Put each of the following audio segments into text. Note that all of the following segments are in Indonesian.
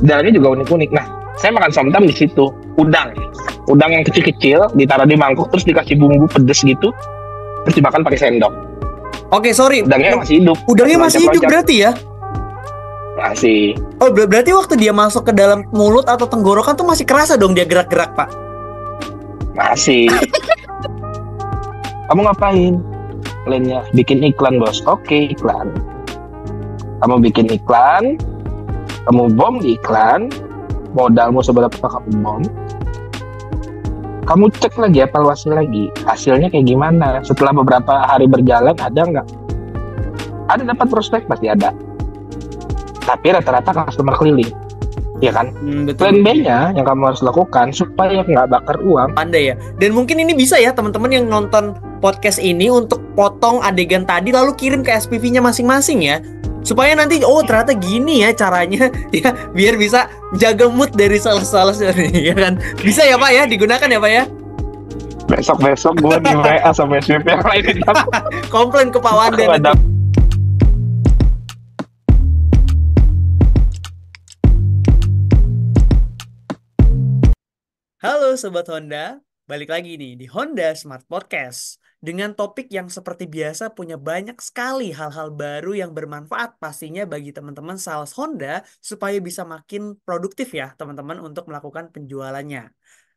jalannya juga unik-unik. Nah, saya makan somtam di situ, udang yang kecil-kecil ditaruh di mangkuk terus dikasih bumbu pedes gitu, terus dimakan pakai sendok. Oke, sorry. Udangnya masih hidup. Udangnya masih hidup Loncat-loncat. berarti ya? Masih. Oh, berarti waktu dia masuk ke dalam mulut atau tenggorokan tuh masih kerasa dong dia gerak-gerak, Pak? Masih. Kamu ngapain? Lainnya bikin iklan, bos. Oke, iklan. Kamu bikin iklan, kamu bom di iklan, modalmu seberapa kamu bom, kamu cek lagi, evaluasi lagi, hasilnya kayak gimana. Setelah beberapa hari berjalan, ada nggak? Ada dapat prospek, pasti ada. Tapi rata-rata customer keliling, ya kan? Betul. Plan B-nya yang kamu harus lakukan supaya nggak bakar uang. Pandai ya. Dan mungkin ini bisa ya teman-teman yang nonton podcast ini untuk potong adegan tadi lalu kirim ke SPV-nya masing-masing ya. Supaya nanti ternyata gini ya caranya ya biar bisa jaga mood dari sales-sales ya kan. Bisa ya Pak ya, digunakan ya Pak ya. Besok-besok gue di WA sama SPV yang lain. Komplain ke Pak Wanda. Halo Sobat Honda, balik lagi nih di Honda Smart Podcast. Dengan topik yang seperti biasa punya banyak sekali hal-hal baru yang bermanfaat pastinya bagi teman-teman sales Honda supaya bisa makin produktif ya teman-teman untuk melakukan penjualannya.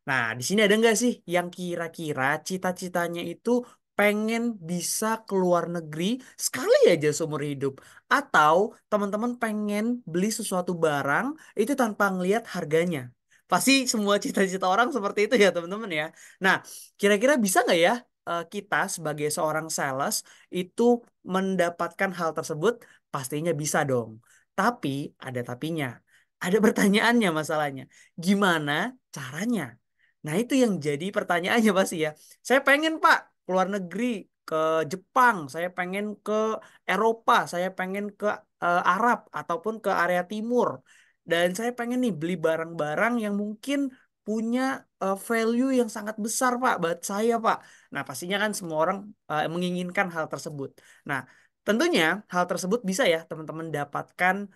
Nah, di sini ada nggak sih yang kira-kira cita-citanya itu pengen bisa keluar negeri sekali aja seumur hidup? Atau teman-teman pengen beli sesuatu barang itu tanpa ngelihat harganya? Pasti semua cita-cita orang seperti itu ya teman-teman ya. Nah, kira-kira bisa nggak ya kita sebagai seorang sales itu mendapatkan hal tersebut? Pastinya bisa dong. Tapi ada tapinya. Ada pertanyaannya masalahnya. Gimana caranya? Nah, itu yang jadi pertanyaannya pasti ya. Saya pengen Pak keluar negeri ke Jepang, saya pengen ke Eropa, saya pengen ke Arab ataupun ke area timur. Dan saya pengen nih beli barang-barang yang mungkin punya value yang sangat besar Pak buat saya Pak. Nah pastinya kan semua orang menginginkan hal tersebut. Nah tentunya hal tersebut bisa ya teman-teman dapatkan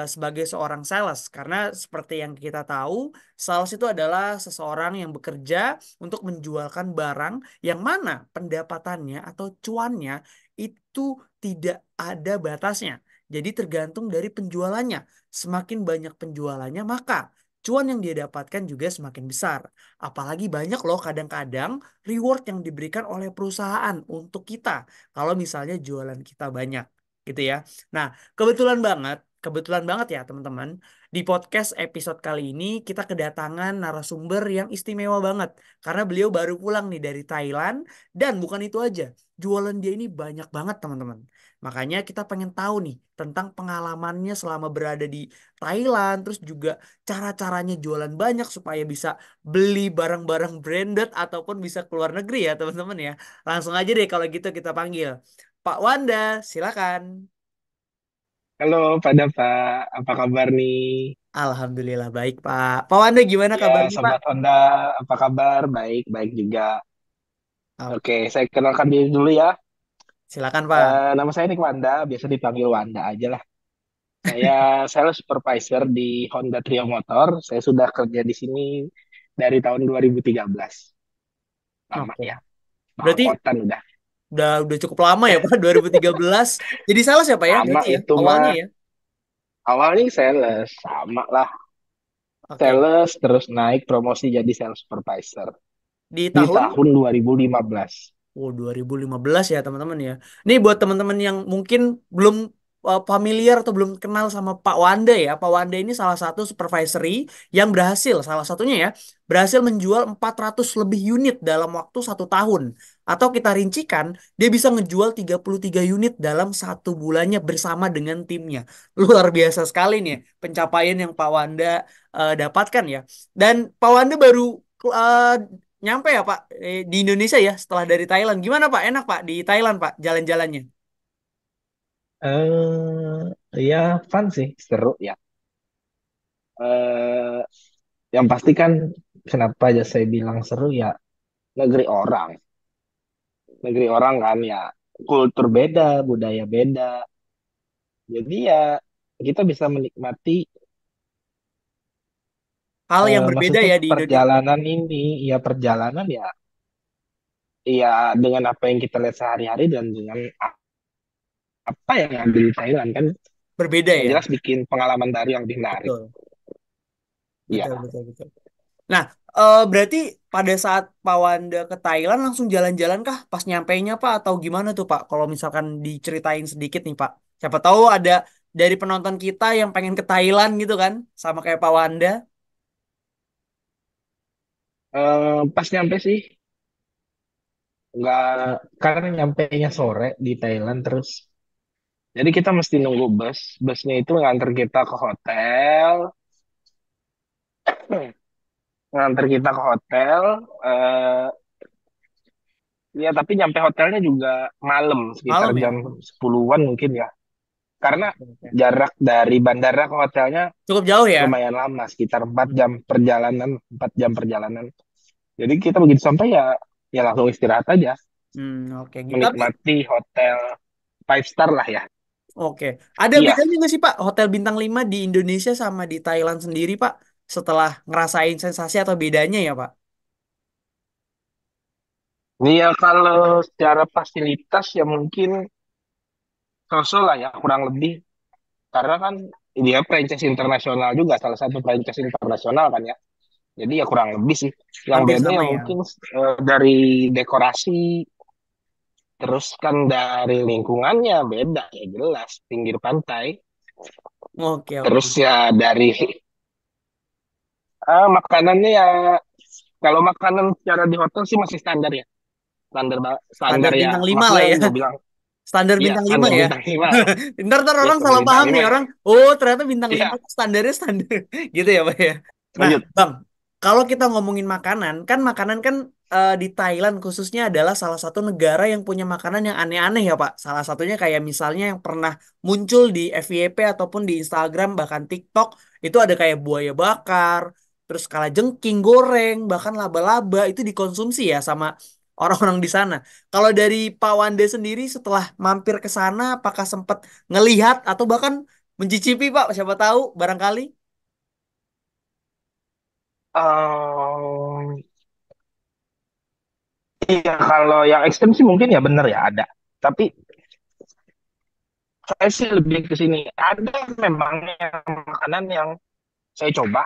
sebagai seorang sales. Karena seperti yang kita tahu sales itu adalah seseorang yang bekerja untuk menjualkan barang yang mana pendapatannya atau cuannya itu tidak ada batasnya. Jadi tergantung dari penjualannya. Semakin banyak penjualannya, maka cuan yang dia dapatkan juga semakin besar. Apalagi banyak loh kadang-kadang reward yang diberikan oleh perusahaan untuk kita. Kalau misalnya jualan kita banyak, gitu ya. Nah, kebetulan banget ya teman-teman. Di podcast episode kali ini kita kedatangan narasumber yang istimewa banget. Karena beliau baru pulang nih dari Thailand. Dan bukan itu aja, jualan dia ini banyak banget teman-teman. Makanya kita pengen tahu nih tentang pengalamannya selama berada di Thailand, terus juga cara-caranya jualan banyak supaya bisa beli barang-barang branded ataupun bisa keluar negeri ya teman-teman ya. Langsung aja deh kalau gitu kita panggil. Pak Wanda, silakan. Halo pada Pak, apa kabar nih? Alhamdulillah baik Pak. Pak Wanda gimana Ya, kabarnya Pak? Sobat Honda, apa kabar? Baik, baik juga. Oh, Oke, saya kenalkan diri dulu ya. silakan Pak. Nama saya Nick Wanda, biasa dipanggil Wanda aja lah. Saya sales supervisor di Honda Trio Motor. Saya sudah kerja di sini dari tahun 2013. Lama Oke. ya, Berarti bangkotan udah. udah cukup lama ya Pak 2013. Jadi sales ya Pak ya Lama berarti ya itu awalnya mah. ya. Awalnya sales, sama lah. Oke. Sales terus naik promosi jadi sales supervisor Di di tahun tahun 2015. 2015 ya teman-teman ya. Nih buat teman-teman yang mungkin belum familiar atau belum kenal sama Pak Wanda ya. Pak Wanda ini salah satu supervisory yang berhasil, salah satunya ya, berhasil menjual 400 lebih unit dalam waktu 1 tahun. Atau kita rincikan, dia bisa ngejual 33 unit dalam 1 bulannya bersama dengan timnya. Luar biasa sekali nih pencapaian yang Pak Wanda dapatkan ya. Dan Pak Wanda baru eh, nyampe ya Pak di Indonesia ya setelah dari Thailand. Gimana Pak? Enak Pak di Thailand Pak jalan-jalannya? Ya fun sih, seru ya. eh yang pasti kan kenapa aja saya bilang seru ya, negeri orang. Negeri orang kan ya, kultur beda, budaya beda. Jadi ya kita bisa menikmati hal yang berbeda Maksudnya ya di Indonesia. perjalanan ini, ya perjalanan ya, ya dengan apa yang kita lihat sehari-hari dan dengan apa yang ada di Thailand kan, Berbeda yang ya. jelas bikin pengalaman baru yang lebih menarik. Betul, betul, Iya. betul, betul. Nah, berarti pada saat Pak Wanda ke Thailand langsung jalan-jalan kah pas nyampainya Pak atau gimana tuh Pak? Kalau misalkan diceritain sedikit nih Pak. Siapa tahu ada dari penonton kita yang pengen ke Thailand gitu kan, sama kayak Pak Wanda. Pas nyampe sih, nggak, karena nyampenya sore di Thailand terus. Jadi kita mesti nunggu bus. Busnya itu nganter kita ke hotel. Nganter kita ke hotel. eh ya, tapi nyampe hotelnya juga malam, sekitar Malam jam ya. 10-an mungkin ya. Karena Oke, oke. jarak dari bandara ke hotelnya Cukup jauh ya. lumayan lama, sekitar 4 Hmm, jam perjalanan, 4 jam perjalanan. Jadi kita begitu sampai ya, ya langsung istirahat aja, oke gitu. Tapi menikmati hotel five star lah ya. oke. Ada Iya, bedanya nggak sih Pak Hotel Bintang 5 di Indonesia sama di Thailand sendiri Pak? Setelah ngerasain sensasi atau bedanya ya Pak? ini ya kalau secara fasilitas ya mungkin sosok lah ya kurang lebih, karena kan dia franchise internasional juga, salah satu franchise internasional kan ya. Jadi ya kurang lebih sih. Yang Hampir beda ya sama ya. mungkin dari dekorasi, terus kan dari lingkungannya beda ya jelas, pinggir pantai. Oke, oke. Terus ya dari makanannya ya, kalau makanan secara di hotel sih masih standar ya. Standar Standar ya, bintang 5 lah maksudnya ya. gue bilang Standar iya bintang 5 standar ya. bintang 5 lah. Ntar Ya orang standar salah bintang paham 5 nih ya. orang. Oh, ternyata bintang 5 Iya, itu standarnya standar gitu ya, Pak ya. Nah, lanjut. Bang, kalau kita ngomongin makanan kan di Thailand khususnya adalah salah satu negara yang punya makanan yang aneh-aneh ya, Pak. Salah satunya kayak misalnya yang pernah muncul di FYP ataupun di Instagram bahkan TikTok itu ada kayak buaya bakar, terus kalajengking goreng, bahkan laba-laba itu dikonsumsi ya sama orang-orang di sana. Kalau dari Pak Wande sendiri setelah mampir ke sana, apakah sempat ngelihat atau bahkan mencicipi Pak? Siapa tahu barangkali. Ehm, iya, kalau yang ekstrem sih mungkin ya bener ya ada. Tapi saya sih lebih ke sini. Ada memang yang makanan yang saya coba,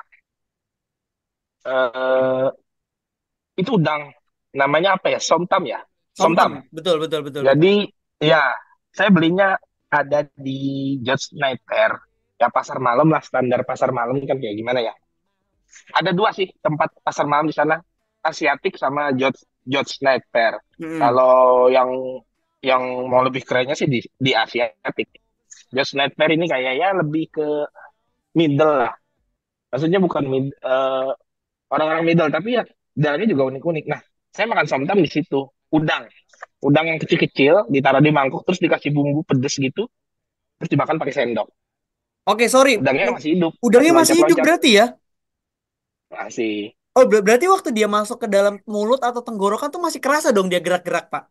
eh itu udang. Namanya apa ya? Somtam ya? Somtam, Somtam. betul betul betul betul. Jadi ya, saya belinya ada di Just Night Fair. Ya pasar malam lah, standar pasar malam kan kayak gimana ya. Ada dua sih tempat pasar malam di sana. Asiatik sama George Night Fair. Mm-mm. Kalau yang mau lebih kerennya sih di Asiatik. Just Night Fair ini kayaknya lebih ke middle lah. Maksudnya bukan orang-orang middle, tapi ya dalamnya juga unik-unik. Nah, saya makan somtam di situ. Udang. Udang yang kecil-kecil, ditaruh di mangkuk, terus dikasih bumbu pedes gitu, terus dimakan pakai sendok. Oke, sorry. Udangnya masih hidup, Udangnya masih masih hidup loncat-loncat. berarti ya? Masih, Oh, berarti waktu dia masuk ke dalam mulut atau tenggorokan tuh masih kerasa dong dia gerak-gerak, Pak.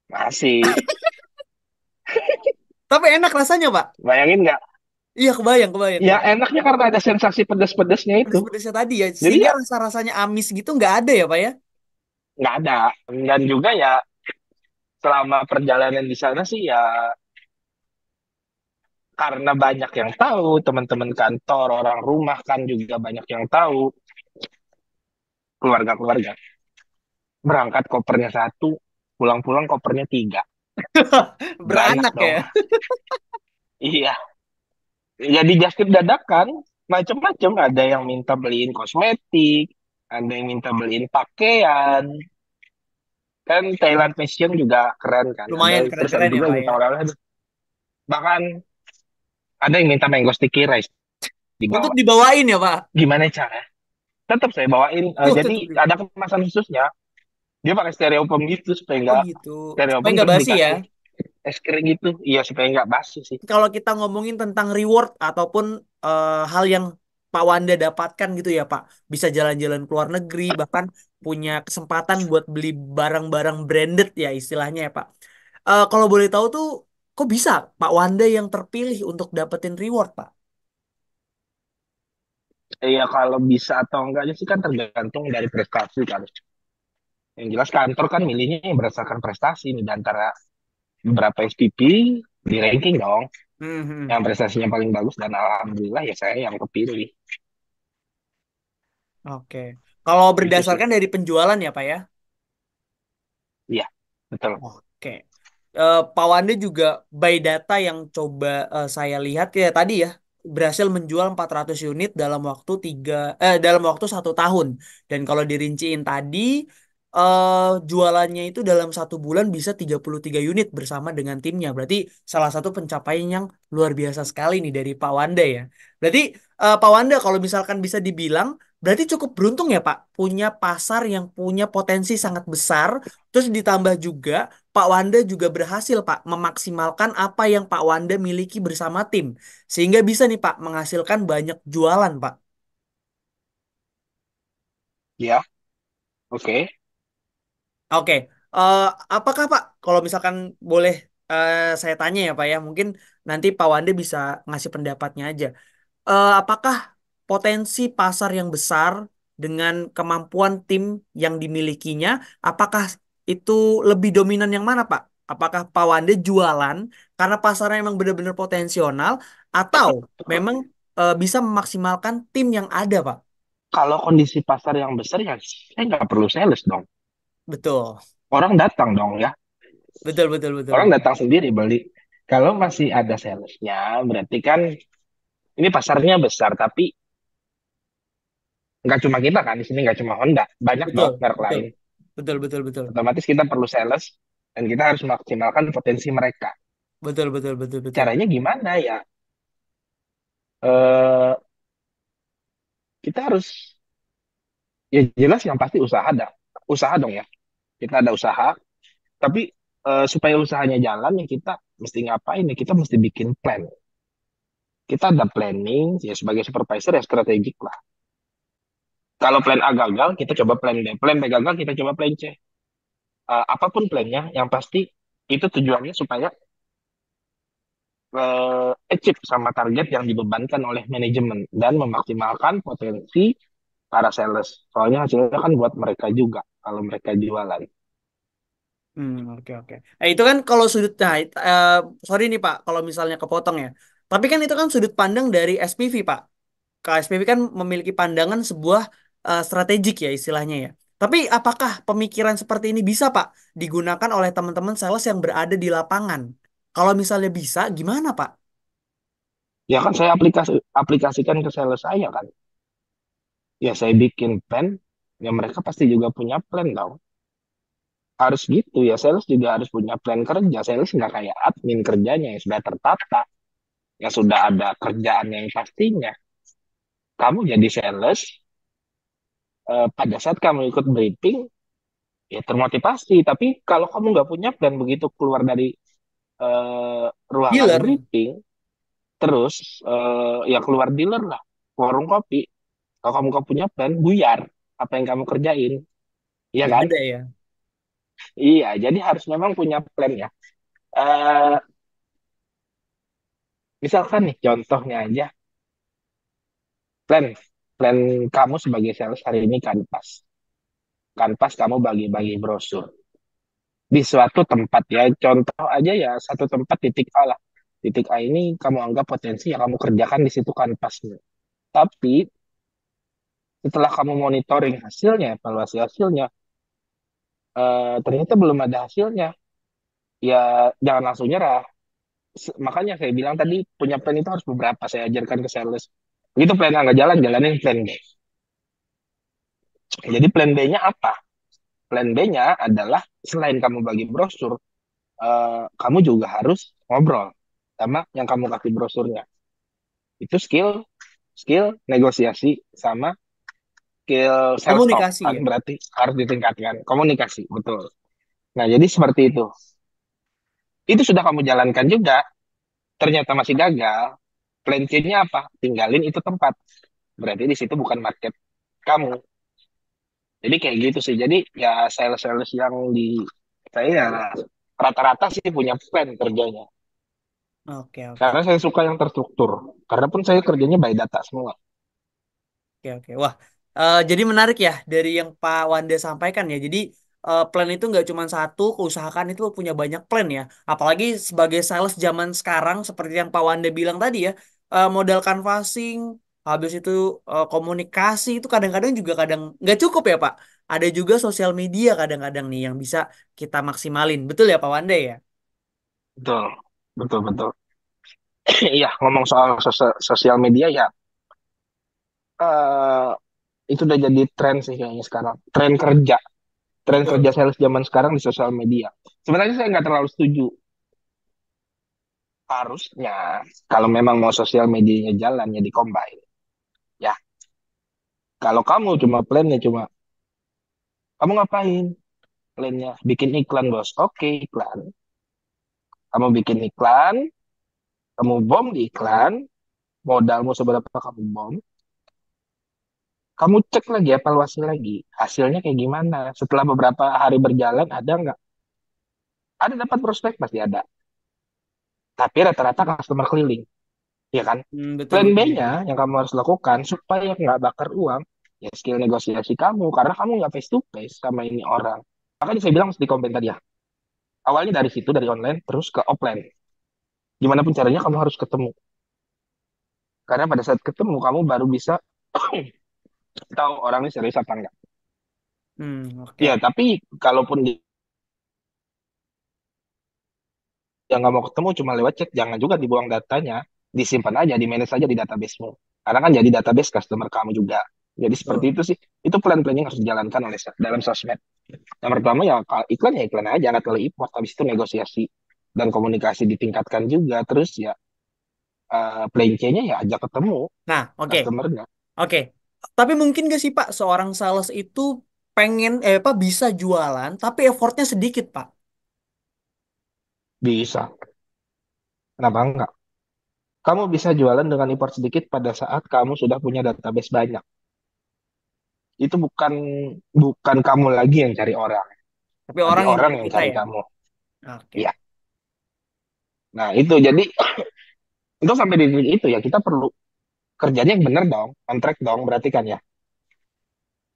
masih. Tapi enak rasanya, Pak. Bayangin nggak? Iya, kebayang, kebayang, Ya kebayang. enaknya karena ada sensasi pedas-pedasnya itu. Pedes-pedesnya tadi ya, Jadi sehingga ya rasa-rasanya amis gitu nggak ada ya, Pak ya? nggak ada. Dan juga ya selama perjalanan di sana sih ya, karena banyak yang tahu, teman-teman kantor, orang rumah kan juga banyak yang tahu, keluarga-keluarga. Berangkat kopernya satu, pulang-pulang kopernya tiga. Beranak Beranak dong. ya. Iya, jadi just tip dadakan, macem-macem. Ada yang minta beliin kosmetik, ada yang minta beliin pakaian. Kan Thailand Fashion juga keren kan. Ada Lumayan terus ada keren-keren ya, juga Pak yang minta ya. oleh-oleh. Bahkan ada yang minta mango sticky rice Untuk dibawa. dibawain ya, Pak. Gimana cara? Tetap saya bawain. Jadi Tetep ada kemasan khususnya. Dia pakai styrofoam gitu supaya Oh nggak, gitu. Supaya styrofoam nggak terus basi ya. dikasih es krim gitu. Iya supaya nggak basi sih. Kalau kita ngomongin tentang reward ataupun hal yang Pak Wanda dapatkan gitu ya Pak, bisa jalan-jalan ke luar negeri, bahkan punya kesempatan buat beli barang-barang branded ya istilahnya ya Pak. Kalau boleh tahu tuh, kok bisa Pak Wanda yang terpilih untuk dapetin reward Pak? Ya kalau bisa atau enggaknya sih kan tergantung dari prestasi kan. Yang jelas kantor kan milihnya berdasarkan prestasi nih di antara beberapa SPP di ranking dong. Hmm. Yang prestasinya paling bagus dan alhamdulillah ya saya yang kepilih. Oke. Kalau Gitu sih. berdasarkan dari penjualan ya, Pak ya? Iya, betul. Oke. Pak Wanda juga by data yang coba saya lihat ya tadi ya berhasil menjual 400 unit dalam waktu 1 tahun. Dan kalau dirinciin tadi jualannya itu dalam 1 bulan bisa 33 unit bersama dengan timnya. Berarti salah satu pencapaian yang luar biasa sekali nih dari Pak Wanda ya. Berarti Pak Wanda kalau misalkan bisa dibilang berarti cukup beruntung ya Pak punya pasar yang punya potensi sangat besar. Terus ditambah juga Pak Wanda juga berhasil, Pak, memaksimalkan apa yang Pak Wanda miliki bersama tim. Sehingga bisa nih, Pak, menghasilkan banyak jualan, Pak. Ya, oke. Oke, eh, apakah Pak, kalau misalkan boleh saya tanya ya, Pak ya, mungkin nanti Pak Wanda bisa ngasih pendapatnya aja. Apakah potensi pasar yang besar dengan kemampuan tim yang dimilikinya, apakah itu lebih dominan yang mana, Pak? Apakah Pak Wanda jualan karena pasarnya memang benar-benar potensial, atau memang bisa memaksimalkan tim yang ada, Pak? Kalau kondisi pasar yang besar ya saya nggak perlu sales dong. Betul, Orang datang dong ya. betul, betul, betul, Orang betul. datang sendiri beli. Kalau masih ada salesnya, berarti kan ini pasarnya besar, tapi nggak cuma kita kan di sini, nggak cuma Honda, banyak Betul, dong merek betul, lain. betul, betul, betul, Otomatis kita perlu sales dan kita harus maksimalkan potensi mereka. betul, betul, betul, betul. Caranya gimana ya? Eh, kita harus ya jelas yang pasti usaha dong ya. Kita ada usaha, tapi supaya usahanya jalan ya kita mesti ngapain ya? Kita mesti bikin plan. Kita ada planning ya sebagai supervisor ya strategik lah. Kalau plan A gagal, kita coba plan B. Plan B gagal, kita coba plan C. Apapun plannya, yang pasti itu tujuannya supaya achieve sama target yang dibebankan oleh manajemen dan memaksimalkan potensi para sales. Soalnya hasilnya kan buat mereka juga kalau mereka jualan. Oke, oke. Itu kan kalau sudut, nah, sorry nih Pak, kalau misalnya kepotong ya. Tapi kan itu kan sudut pandang dari SPV Pak. KSPP kan memiliki pandangan sebuah strategik ya istilahnya ya. Tapi apakah pemikiran seperti ini bisa Pak digunakan oleh teman-teman sales yang berada di lapangan? Kalau misalnya bisa, gimana Pak? Ya kan saya aplikasikan ke sales saya kan. Ya saya bikin plan, ya mereka pasti juga punya plan dong. Harus gitu ya, sales juga harus punya plan kerja. Sales nggak kayak admin kerjanya yang sudah tertata, yang sudah ada kerjaan yang pastinya. Kamu jadi sales, pada saat kamu ikut briefing, ya termotivasi. Tapi kalau kamu nggak punya plan begitu keluar dari ruangan Dealer, briefing, terus ya keluar dealer lah, warung kopi. Kalau kamu nggak punya plan, buyar apa yang kamu kerjain, iya nggak kan? ada ya. Iya, jadi harus memang punya plan ya. Eh, Misalkan nih contohnya aja, plan plan kamu sebagai sales hari ini kanvas, kanvas kamu bagi-bagi brosur di suatu tempat ya. Contoh aja ya satu tempat titik A lah. Titik A ini kamu anggap potensi yang kamu kerjakan di situ kanvasnya. Tapi setelah kamu monitoring hasilnya, evaluasi hasilnya, ternyata belum ada hasilnya. Ya jangan langsung nyerah. Makanya saya bilang tadi punya plan itu harus beberapa. Saya ajarkan ke sales. Begitu plan A nggak jalan, jalanin plan B. Jadi plan B-nya apa? Plan B-nya adalah selain kamu bagi brosur, kamu juga harus ngobrol sama yang kamu kasih brosurnya. Itu skill negosiasi sama skill sales talk Komunikasi kan ya. berarti harus ditingkatkan komunikasi betul. Nah jadi seperti itu sudah kamu jalankan juga ternyata masih gagal, plan C-nya apa, tinggalin itu tempat, berarti di situ bukan market kamu. Jadi kayak gitu sih, jadi ya sales-sales yang di saya ya rata-rata sih punya plan kerjanya, Oke, oke. karena saya suka yang terstruktur, karena pun saya kerjanya by data semua. oke. Wah, jadi menarik ya dari yang Pak Wanda sampaikan ya. Jadi plan itu nggak cuma satu, keusahakan itu punya banyak plan ya. Apalagi sebagai sales zaman sekarang seperti yang Pak Wanda bilang tadi ya, modal canvassing, habis itu komunikasi itu kadang-kadang juga kadang nggak cukup ya Pak. Ada juga sosial media kadang-kadang nih yang bisa kita maksimalin. Betul ya Pak Wanda ya? Betul, betul, betul. Iya, ngomong soal sosial media ya, eh itu udah jadi tren sih kayaknya sekarang. Tren kerja Betul. sales zaman sekarang di sosial media. Sebenarnya saya nggak terlalu setuju. Harusnya kalau memang mau sosial medianya jalan ya di combine. Ya, kalau kamu cuma plannya cuma kamu ngapain? Plannya bikin iklan bos. Oke iklan. Kamu bikin iklan, kamu bom di iklan, modalmu seberapa kamu bom, kamu cek lagi, evaluasi lagi, hasilnya kayak gimana. Setelah beberapa hari berjalan, ada nggak? Ada dapat prospek pasti ada. Tapi rata-rata customer keliling, ya kan? Betul Plan betul B-nya betul. yang kamu harus lakukan supaya nggak bakar uang, ya skill negosiasi kamu, karena kamu nggak face to face sama ini orang. Makanya saya bilang di komen tadi ya, awalnya dari situ, dari online, terus ke offline. Gimana pun caranya kamu harus ketemu. Karena pada saat ketemu, kamu baru bisa tahu orang ini serius apa enggak. Oke Ya, oke. tapi kalaupun dia nggak mau ketemu cuma lewat chat, jangan juga dibuang datanya, disimpan aja, di manage aja di databasemu. Karena kan jadi database customer kamu juga. Jadi seperti Betul. itu sih. Itu plan-plan yang harus dijalankan oleh dalam sosmed. Yang pertama ya iklan aja, nggak terlalu import. Habis itu negosiasi dan komunikasi ditingkatkan juga. Terus ya plan C-nya ya ajak ketemu Nah, oke. customernya. Oke, tapi mungkin gak sih Pak seorang sales itu pengen apa bisa jualan tapi effortnya sedikit Pak. Bisa. Kenapa enggak? Kamu bisa jualan dengan import sedikit pada saat kamu sudah punya database banyak. Itu bukan kamu lagi yang cari orang, Tapi tapi orang yang orang nyari yang kita cari ya. kamu. Oke, Iya. Nah, itu jadi untuk sampai di titik itu ya kita perlu kerjanya yang bener dong, on track dong, berarti kan ya.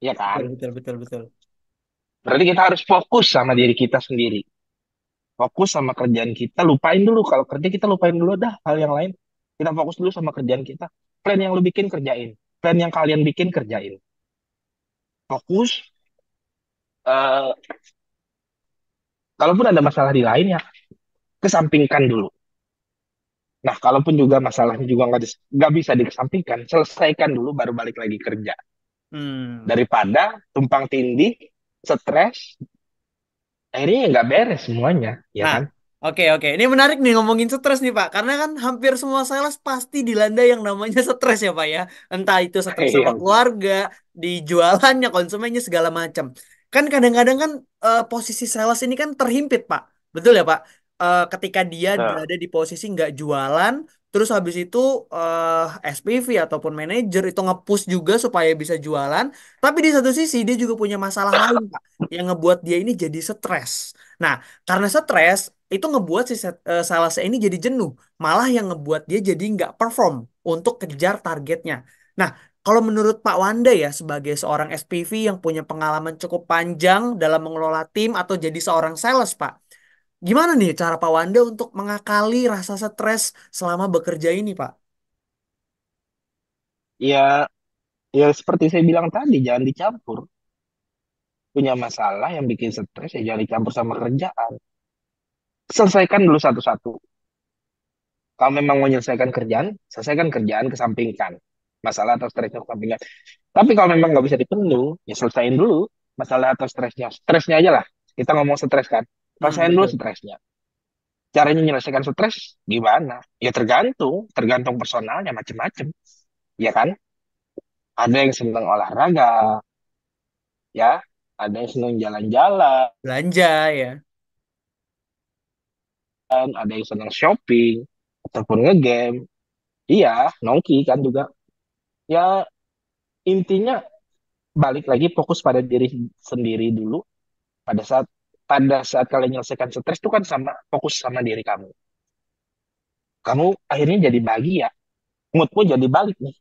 Iya betul kan? betul betul betul. Berarti kita harus fokus sama diri kita sendiri. Fokus sama kerjaan kita, lupain dulu kalau kerja kita lupain dulu dah hal yang lain. Kita fokus dulu sama kerjaan kita. Plan yang lu bikin kerjain. Plan yang kalian bikin kerjain. Fokus. eh Kalaupun ada masalah di lain ya kesampingkan dulu. Nah, kalaupun juga masalahnya juga nggak bisa dikesampingkan, selesaikan dulu baru balik lagi kerja. Hmm. Daripada tumpang tindih, stres, akhirnya ya nggak beres semuanya, ya Nah, kan? oke oke. Ini menarik nih ngomongin stres nih Pak, karena kan hampir semua sales pasti dilanda yang namanya stres ya Pak ya. Entah itu stres Iya sama betul. keluarga, di jualannya, konsumennya segala macam. Kan kadang-kadang kan posisi sales ini kan terhimpit Pak. Betul ya Pak? Ketika dia Nah, berada di posisi nggak jualan, terus habis itu SPV ataupun manajer itu nge-push juga supaya bisa jualan, tapi di satu sisi dia juga punya masalah lain Pak, yang ngebuat dia ini jadi stres. Nah, karena stres itu ngebuat si salesnya ini jadi jenuh, malah yang ngebuat dia jadi nggak perform untuk kejar targetnya. Nah, kalau menurut Pak Wanda ya sebagai seorang SPV yang punya pengalaman cukup panjang dalam mengelola tim atau jadi seorang sales, Pak, gimana nih cara Pak Wanda untuk mengakali rasa stres selama bekerja ini, Pak? ya, ya seperti saya bilang tadi, jangan dicampur. Punya masalah yang bikin stres ya jangan dicampur sama kerjaan. Selesaikan dulu satu-satu. Kalau memang mau menyelesaikan kerjaan, selesaikan kerjaan, kesampingkan. Masalah atau stresnya kesampingkan. Tapi kalau memang nggak bisa dipendung, ya selesaiin dulu masalah atau stresnya. Stresnya aja lah. Kita ngomong stres kan. Selesaiin dulu Betul. stresnya. Caranya menyelesaikan stres gimana? Ya tergantung personalnya macem-macem. Ya kan? Ada yang senang olahraga, ya. Ada yang senang jalan-jalan, Belanja ya. ada yang senang shopping, ataupun ngegame. Iya, nongki kan juga. Ya, intinya balik lagi fokus pada diri sendiri dulu. Pada saat pada saat kalian menyelesaikan stres itu kan sama fokus sama diri kamu. Kamu akhirnya jadi bahagia, moodmu jadi balik nih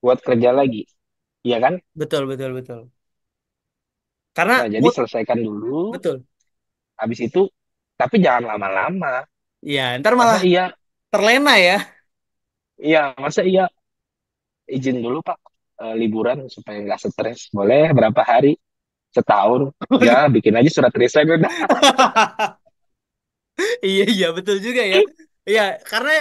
buat kerja lagi. Iya kan? Betul, betul, betul. Karena Nah, jadi mood, selesaikan dulu, betul. habis itu, tapi jangan lama-lama. Iya, ntar Masa malah iya, terlena ya. masa iya izin dulu Pak, liburan supaya nggak stres. Boleh berapa hari? Setahun? Ya, bikin aja surat resign udah. Iya, iya, betul juga ya. Iya, karena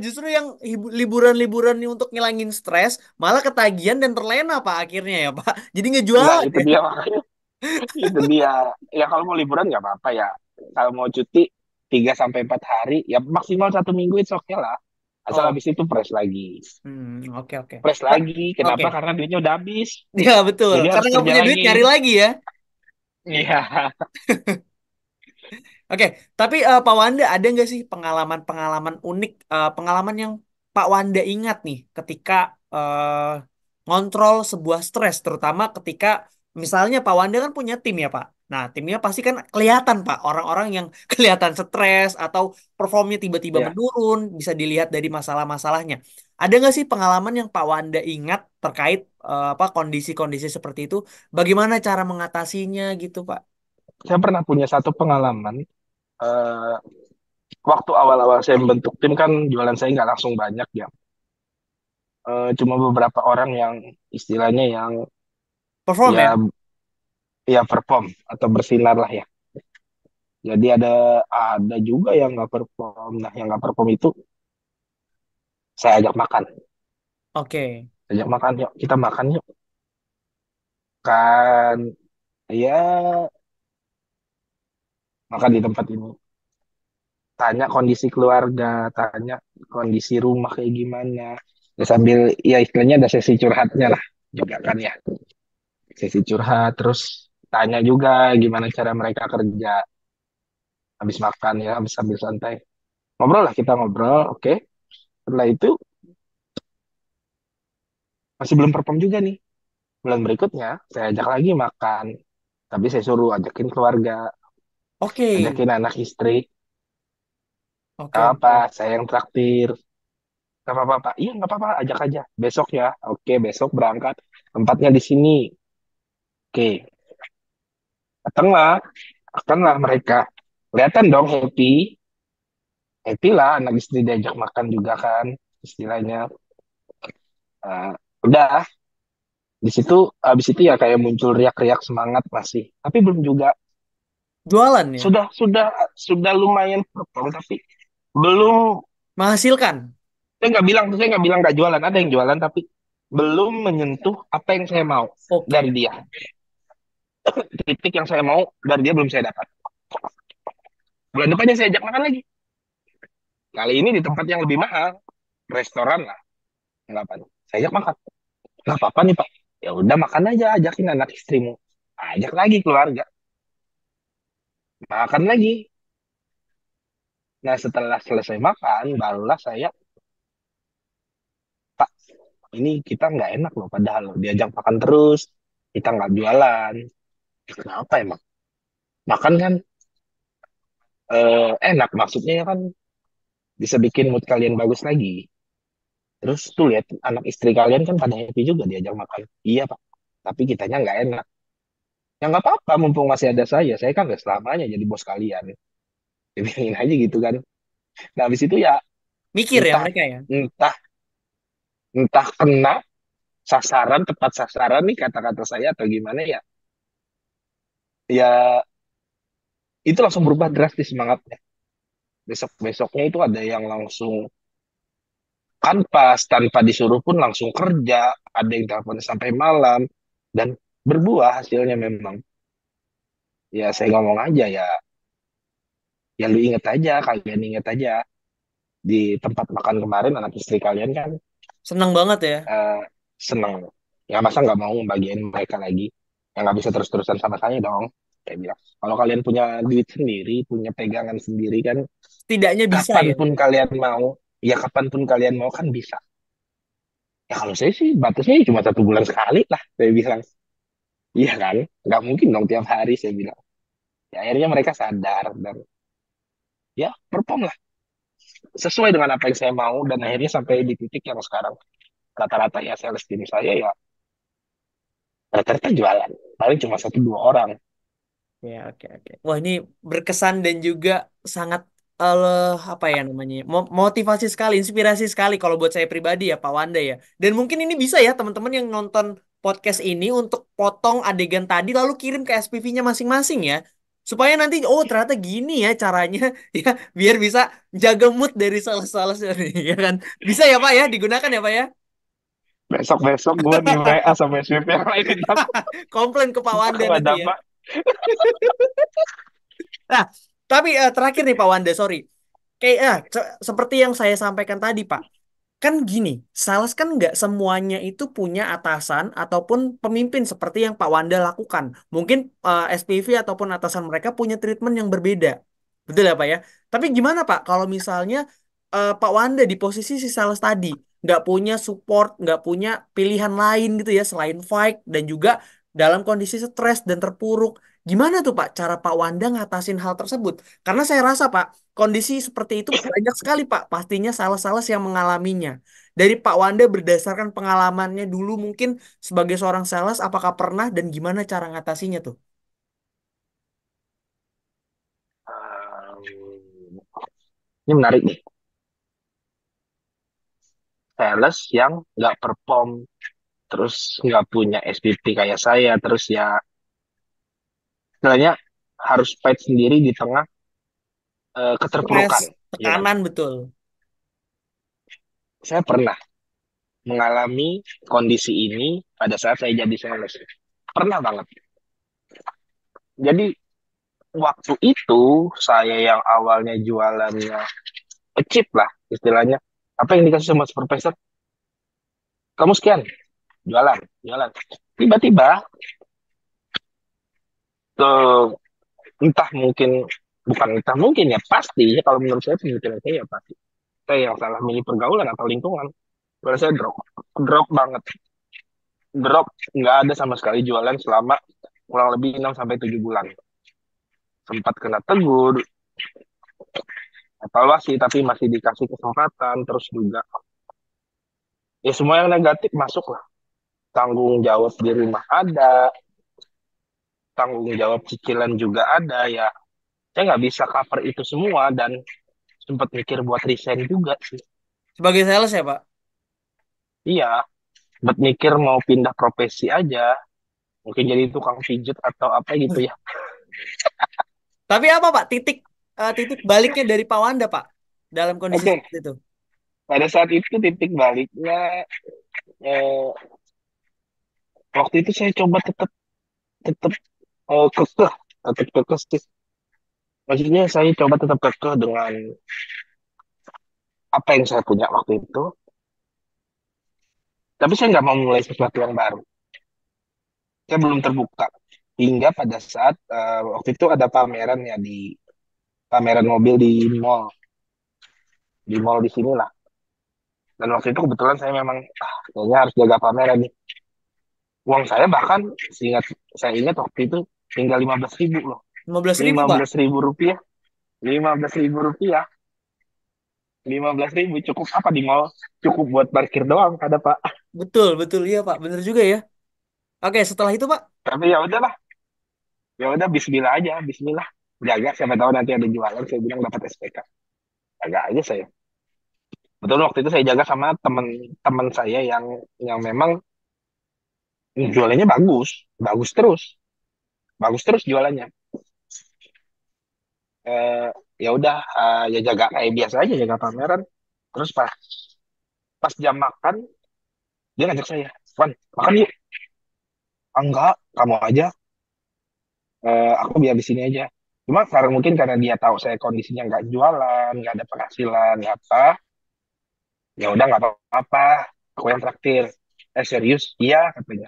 justru yang liburan-liburan ini untuk ngilangin stres, malah ketagihan dan terlena Pak akhirnya ya Pak. Jadi Nah, ngejualan itu ya. dia makanya. Itu dia. Ya kalau mau liburan nggak apa-apa ya. Kalau mau cuti 3 sampai 4 hari, ya maksimal 1 minggu itu oke lah. Asal Oh, habis itu fresh lagi. oke, oke. Fresh Pak, lagi. oke. Kenapa? Karena duitnya udah habis. Ya betul. Jadi Karena harus nggak kerja punya duit lagi. nyari lagi ya. Iya. Oke, tapi Pak Wanda ada nggak sih pengalaman-pengalaman unik, pengalaman yang Pak Wanda ingat nih ketika ngontrol sebuah stres, terutama ketika misalnya Pak Wanda kan punya tim ya Pak. Nah, timnya pasti kan kelihatan Pak, orang-orang yang kelihatan stres atau performnya tiba-tiba Ya. menurun, bisa dilihat dari masalah-masalahnya. Ada nggak sih pengalaman yang Pak Wanda ingat terkait apa kondisi-kondisi seperti itu? Bagaimana cara mengatasinya gitu Pak? Saya pernah punya satu pengalaman. eh, Waktu awal-awal saya membentuk tim kan jualan saya nggak langsung banyak ya. Cuma beberapa orang yang istilahnya yang Perform ya? ya ya perform atau bersinar lah ya. Jadi ada juga yang nggak perform. Nah, yang nggak perform itu saya ajak makan. Oke. Ajak makan yuk, kita makan yuk. Kan ya makan di tempat ini. Tanya kondisi keluarga, tanya kondisi rumah kayak gimana. Ya, sambil ya istilahnya ada sesi curhatnya lah juga kan ya. Sesi curhat terus tanya juga gimana cara mereka kerja habis makan ya, habis sambil santai. Ngobrol lah kita ngobrol, oke. Setelah itu masih belum perform juga nih. Bulan berikutnya saya ajak lagi makan. Tapi saya suruh ajakin keluarga, Oke. ajakin anak istri. Oke, Gak apa, oke. saya yang traktir. Gak apa-apa, Pak. Iya, gak apa-apa, ajak aja. Besok ya. Oke, besok berangkat. Tempatnya di sini. Oke, datanglah. Datanglah mereka. Kelihatan dong happy. Happy lah anak istri diajak makan juga kan. Istilahnya. Udah. Di situ, habis itu ya kayak muncul riak-riak semangat masih. Tapi belum juga. Jualan ya? Sudah lumayan perform, tapi belum. Menghasilkan. Saya nggak bilang nggak jualan, ada yang jualan tapi belum menyentuh apa yang saya mau Oke, dari dia. oke. Titik yang saya mau dari dia belum saya dapat. Bulan depannya saya ajak makan lagi. Kali ini di tempat yang lebih mahal, restoran lah, nggak apa. Saya ajak makan. Nggak apa-apa nih Pak. Ya udah makan aja, ajakin anak istrimu. Ajak lagi keluarga, makan lagi. Nah setelah selesai makan, barulah saya, Pak, ini kita nggak enak loh. Padahal loh, diajak makan terus, kita nggak jualan. Kenapa emang? Makan kan enak, maksudnya ya kan bisa bikin mood kalian bagus lagi. Terus tuh lihat anak istri kalian kan pada happy juga diajak makan. Iya Pak, tapi kitanya nggak enak. Ya nggak apa-apa, mumpung masih ada saya kan nggak selamanya jadi bos kalian. Dibilangin aja gitu kan. Nah habis itu ya Mikir ya entah mereka ya? entah entah kena sasaran tepat sasaran nih kata-kata saya atau gimana ya. Ya itu langsung berubah drastis semangatnya. Besok-besoknya itu ada yang langsung kanpas tanpa disuruh pun langsung kerja, ada yang telepon sampai malam dan berbuah hasilnya memang. Ya saya ngomong aja ya, ya lu inget aja, kalian inget aja di tempat makan kemarin anak istri kalian kan Senang banget ya. eh, seneng. Ya masa nggak mau membagiin mereka lagi? Ya nggak bisa terus-terusan sama saya dong. Saya bilang, kalau kalian punya duit sendiri, punya pegangan sendiri kan, Setidaknya bisa ya. kapanpun kalian mau, ya kapanpun kalian mau kan bisa. Ya kalau saya sih batasnya cuma 1 bulan sekali lah, saya bilang. Iya kan? Nggak mungkin dong tiap hari saya bilang. Ya, akhirnya mereka sadar dan ya perform lah sesuai dengan apa yang saya mau dan akhirnya sampai di titik yang sekarang rata-rata ya sales tim saya ya rata-rata jualan paling cuma satu dua orang. Ya, oke, oke. Wah, ini berkesan dan juga sangat apa ya namanya? Motivasi sekali, inspirasi sekali kalau buat saya pribadi ya, Pak Wanda ya. Dan mungkin ini bisa ya teman-teman yang nonton podcast ini untuk potong adegan tadi lalu kirim ke SPV-nya masing-masing ya. Supaya nanti oh ternyata gini ya caranya ya biar bisa jaga mood dari sales-sales nih ya kan. Bisa ya Pak ya digunakan ya Pak ya. Besok besok gue di WA sama SPP yang lain dapat, Komplain ke Pak Wanda aku nggak nanti ya. dapat. Nah, tapi terakhir nih Pak Wanda, sorry. Kayak seperti yang saya sampaikan tadi, Pak. Kan gini, sales kan nggak semuanya itu punya atasan ataupun pemimpin seperti yang Pak Wanda lakukan. Mungkin SPV ataupun atasan mereka punya treatment yang berbeda. Betul ya, Pak ya? Tapi gimana, Pak, kalau misalnya Pak Wanda di posisi si sales tadi nggak punya support, nggak punya pilihan lain gitu ya selain fight dan juga dalam kondisi stres dan terpuruk. Gimana tuh, Pak, cara Pak Wanda ngatasin hal tersebut? Karena saya rasa, Pak, kondisi seperti itu banyak sekali Pak, pastinya sales-sales yang mengalaminya. Dari Pak Wanda berdasarkan pengalamannya dulu mungkin sebagai seorang sales, apakah pernah dan gimana cara ngatasinya tuh? Ini menarik nih, sales yang nggak perform, terus nggak punya SPP kayak saya, terus ya istilahnya harus fight sendiri di tengah Stres, keterpurukan, ya kan? tekanan betul. Saya pernah mengalami kondisi ini pada saat saya jadi sales. Pernah banget. Jadi waktu itu saya yang awalnya jualannya cheap lah istilahnya. Apa yang dikasih sama supervisor? Kamu sekian, jualan, jualan. Tiba-tiba ke entah mungkin bukan entah mungkin ya pasti ya kalau menurut saya pemikiran saya ya pasti saya yang salah milih pergaulan atau lingkungan. Kalau saya drop banget, drop nggak ada sama sekali jualan selama kurang lebih 6 sampai 7 bulan. Sempat kena tegur, evaluasi tapi masih dikasih kesempatan terus juga ya semua yang negatif masuk lah. Tanggung jawab di rumah ada, tanggung jawab cicilan juga ada ya. Saya nggak bisa cover itu semua dan sempat mikir buat resign juga sih. Sebagai sales ya Pak. Iya, sempat mikir mau pindah profesi aja, mungkin jadi tukang pijat atau apa gitu ya. Tapi apa Pak titik baliknya dari Pak Wanda Pak dalam kondisi Oke, seperti itu? pada saat itu titik baliknya eh, waktu itu saya coba tetap tetap kekeh, tetap kekeh sih. Maksudnya saya coba tetap kekeh dengan apa yang saya punya waktu itu, tapi saya nggak mau mulai sesuatu yang baru. Saya belum terbuka. Hingga pada saat waktu itu ada pameran ya di pameran mobil di mall di sini lah. Dan waktu itu kebetulan saya memang kayaknya harus jaga pameran nih. Uang saya bahkan saya ingat waktu itu tinggal 15.000 loh. 15.000 lima Pak. belas ribu rupiah, 15.000 rupiah, 15.000 cukup apa di mall? Cukup buat parkir doang, ada Pak. Betul, betul iya Pak, bener juga ya. Oke, setelah itu Pak, Tapi ya udahlah, ya udah Bismillah aja, Bismillah. Jaga, siapa tahu nanti ada jualan, saya bilang dapat SPK. Jaga aja saya. Betul waktu itu saya jaga sama teman-teman saya yang memang jualannya bagus, bagus terus, bagus terus jualannya. Eh, ya udah, ya jaga kayak biasa aja jaga pameran. Terus pas jam makan dia ngajak saya, Wan, makan yuk. "Ah, enggak, kamu aja, aku biar di sini aja. Cuma karena mungkin karena dia tahu saya kondisinya nggak jualan, nggak ada penghasilan, nggak apa, ya udah nggak apa-apa, aku yang traktir. Serius? Iya katanya.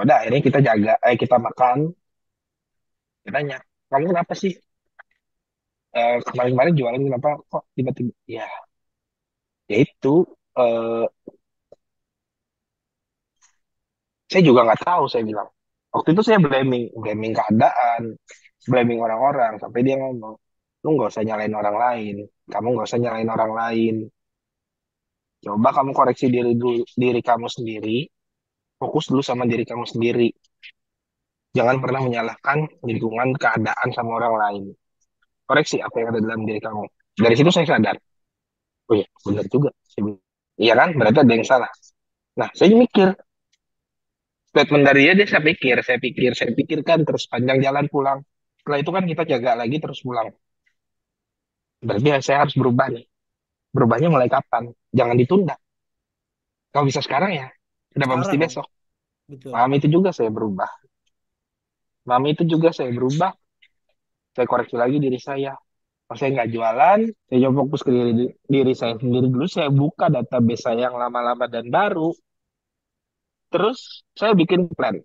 Udah akhirnya kita jaga, kita makan. Dia tanya, kamu kenapa sih kemarin-kemarin jualan kenapa kok tiba-tiba? Ya itu eh, saya juga nggak tahu saya bilang. Waktu itu saya blaming, blaming keadaan, blaming orang-orang sampai dia ngomong, lu nggak usah nyalain orang lain, kamu nggak usah nyalain orang lain. Coba kamu koreksi diri diri kamu sendiri. fokus dulu sama diri kamu sendiri. Jangan pernah menyalahkan lingkungan, keadaan sama orang lain. Koreksi apa yang ada dalam diri kamu. Dari situ saya sadar, oh iya, benar juga. Iya kan, berarti ada yang salah. Nah, saya mikir, statement dari dia saya pikirkan terus panjang jalan pulang. Setelah itu kan kita jaga lagi terus pulang. Berarti saya harus berubah nih. Berubahnya mulai kapan? Jangan ditunda. Kalau bisa sekarang ya, kenapa mesti Sekarang ya, besok? betul. Malam itu juga saya berubah. Malam itu juga saya berubah. Saya koreksi lagi diri saya. Pas saya nggak jualan, saya coba fokus ke diri saya sendiri dulu. Saya buka database saya yang lama-lama dan baru. Terus saya bikin plan.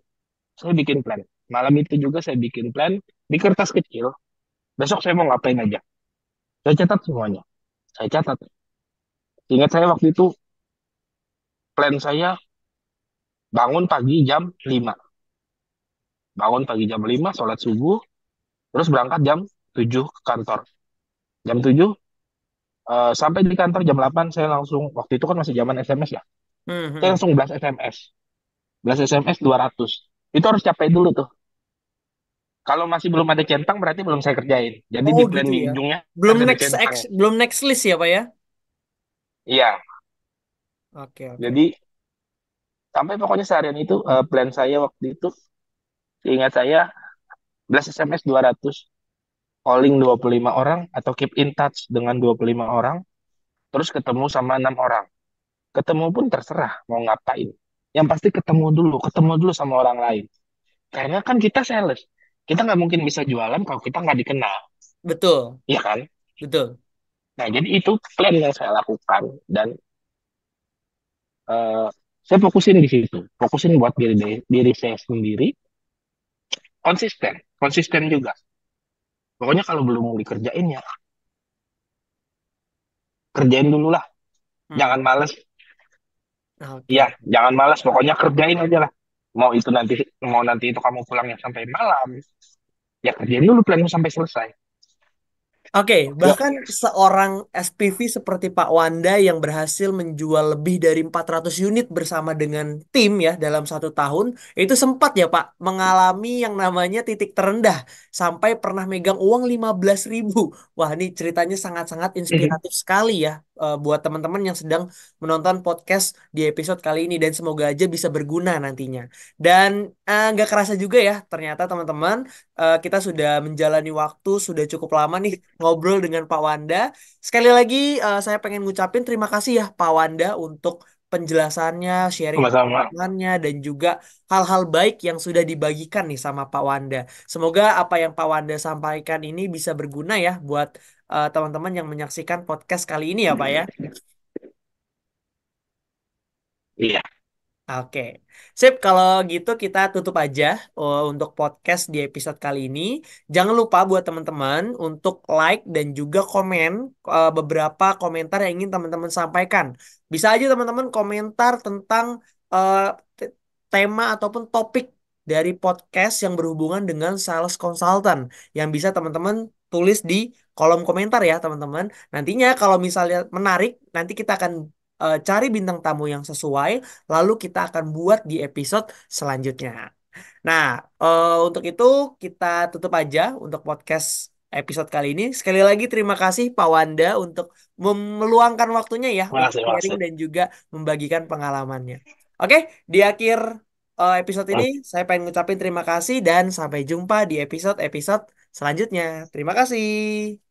Saya bikin plan. Malam itu juga saya bikin plan di kertas kecil. Besok saya mau ngapain aja. Saya catat semuanya. Saya catat. Ingat saya waktu itu plan saya bangun pagi jam 5. Bangun pagi jam 5, sholat subuh, terus berangkat jam 7 ke kantor. Jam 7, sampai di kantor jam 8 saya langsung, waktu itu kan masih zaman SMS ya. Hmm, Saya hmm. langsung blast SMS. Blast SMS 200. Itu harus capai dulu tuh. Kalau masih belum ada centang berarti belum saya kerjain. Jadi Oh di plan gitu di ya. ujungnya Belum harus ada next centang. belum next list ya Pak ya? Iya, Oke, oke. jadi sampai pokoknya seharian itu plan saya waktu itu, ingat saya, blast SMS 200, calling 25 orang atau keep in touch dengan 25 orang, terus ketemu sama 6 orang. Ketemu pun terserah mau ngapain. Yang pasti ketemu dulu sama orang lain. Karena kan kita sales, kita nggak mungkin bisa jualan kalau kita nggak dikenal, Betul, iya kan? betul. Nah, jadi itu plan yang saya lakukan dan eh, saya fokusin di situ, fokusin buat diri saya sendiri, konsisten, konsisten juga. Pokoknya kalau belum mau dikerjain ya kerjain dulu lah, Hmm. jangan males, ya Oke. jangan malas, pokoknya kerjain aja lah. Mau nanti itu kamu pulangnya sampai malam, ya kerjain dulu planmu sampai selesai. Oke, Yuk, bahkan seorang SPV seperti Pak Wanda yang berhasil menjual lebih dari 400 unit bersama dengan tim ya dalam 1 tahun, itu sempat ya Pak mengalami yang namanya titik terendah sampai pernah megang uang 15.000. Wah, ini ceritanya sangat-sangat inspiratif sekali ya buat teman-teman yang sedang menonton podcast di episode kali ini dan semoga aja bisa berguna nantinya. Dan nggak kerasa juga ya, ternyata teman-teman kita sudah menjalani waktu sudah cukup lama nih ngobrol dengan Pak Wanda. Sekali lagi saya pengen ngucapin terima kasih ya Pak Wanda untuk penjelasannya, sharing sama-sama. pengalamannya dan juga hal-hal baik yang sudah dibagikan nih sama Pak Wanda. Semoga apa yang Pak Wanda sampaikan ini bisa berguna ya buat teman-teman yang menyaksikan podcast kali ini ya Pak ya. Iya, Oke, sip. Kalau gitu kita tutup aja untuk podcast di episode kali ini. Jangan lupa buat teman-teman untuk like dan juga komen beberapa komentar yang ingin teman-teman sampaikan. Bisa aja teman-teman komentar tentang eh, tema ataupun topik dari podcast yang berhubungan dengan sales consultant yang bisa teman-teman tulis di kolom komentar ya teman-teman. Nantinya kalau misalnya menarik, nanti kita akan cari bintang tamu yang sesuai. Lalu kita akan buat di episode selanjutnya. Nah, untuk itu kita tutup aja untuk podcast episode kali ini. Sekali lagi terima kasih Pak Wanda untuk meluangkan waktunya ya untuk makasih, sharing makasih. dan juga membagikan pengalamannya. Oke, di akhir episode ini Oke, saya pengen ngucapin terima kasih dan sampai jumpa di episode-episode selanjutnya. Terima kasih.